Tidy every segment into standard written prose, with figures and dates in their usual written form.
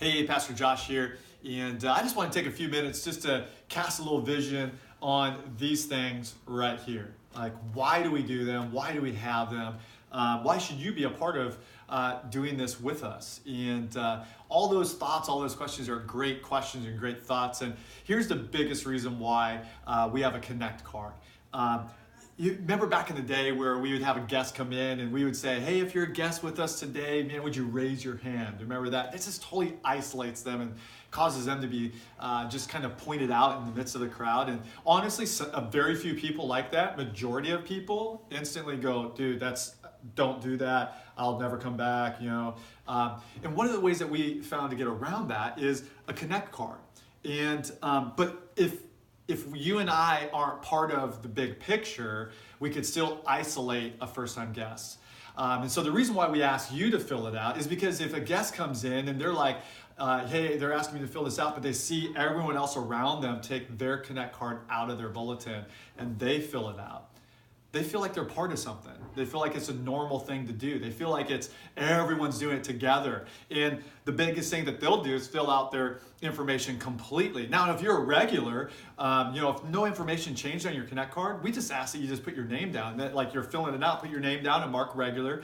Hey, Pastor Josh here, and I just want to take a few minutes just to cast a little vision on these things right here. Like, why do we do them? Why do we have them? Why should you be a part of doing this with us? And all those thoughts, all those questions are great questions and great thoughts. And here's the biggest reason why we have a Connect card. You remember back in the day where we would have a guest come in and we would say, hey, if you're a guest with us today, man, would you raise your hand? Remember that? This just totally isolates them and causes them to be just kind of pointed out in the midst of the crowd. And honestly, a very few people like that. Majority of people instantly go, dude, don't do that. I'll never come back, you know. And one of the ways that we found to get around that is a Connect card. And but if you and I aren't part of the big picture, we could still isolate a first-time guest. And so the reason why we ask you to fill it out is because if a guest comes in and they're like, hey, they're asking me to fill this out, but they see everyone else around them take their Connect card out of their bulletin and they fill it out, they feel like they're part of something. They feel like it's a normal thing to do. They feel like everyone's doing it together. And the biggest thing that they'll do is fill out their information completely. Now, if you're a regular, if no information changed on your Connect card, we just ask that you just put your name down. That, like, you're filling it out, put your name down and mark regular.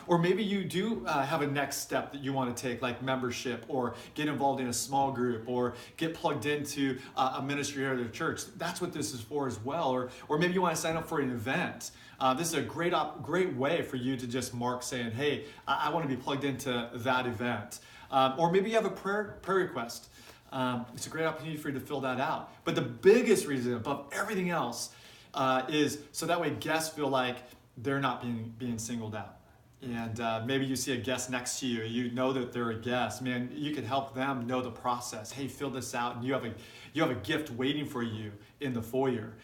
Or maybe you do have a next step that you want to take, like membership, or get involved in a small group, or get plugged into a ministry or the church. That's what this is for as well. Or maybe you want to sign up for an event. This is a great way for you to just mark saying, hey, I want to be plugged into that event. Or maybe you have a prayer request. It's a great opportunity for you to fill that out. But the biggest reason above everything else is so that way guests feel like they're not being singled out. And maybe you see a guest next to you, you know that they're a guest. Man, you can help them know the process. Hey, fill this out, and you have a gift waiting for you in the foyer.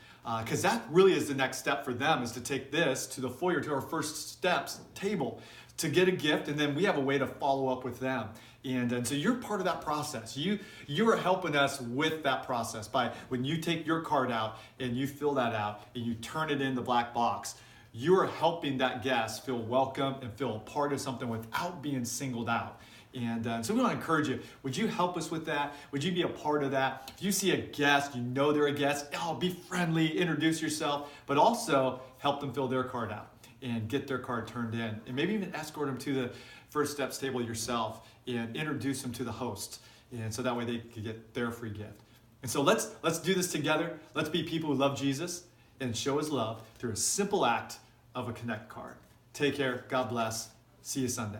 Because that really is the next step for them, is to take this to the foyer, to our first steps table, to get a gift, and then we have a way to follow up with them. And so you're part of that process. You are helping us with that process by when you take your card out and you fill that out and you turn it in the black box. You are helping that guest feel welcome and feel a part of something without being singled out. And so we want to encourage you. Would you help us with that? Would you be a part of that? If you see a guest, you know they're a guest, be friendly, introduce yourself, but also help them fill their card out and get their card turned in. And maybe even escort them to the First Steps table yourself and introduce them to the host. And so that way they can get their free gift. And so let's do this together. Let's be people who love Jesus and show his love through a simple act of a Connect card. Take care. God bless. See you Sunday.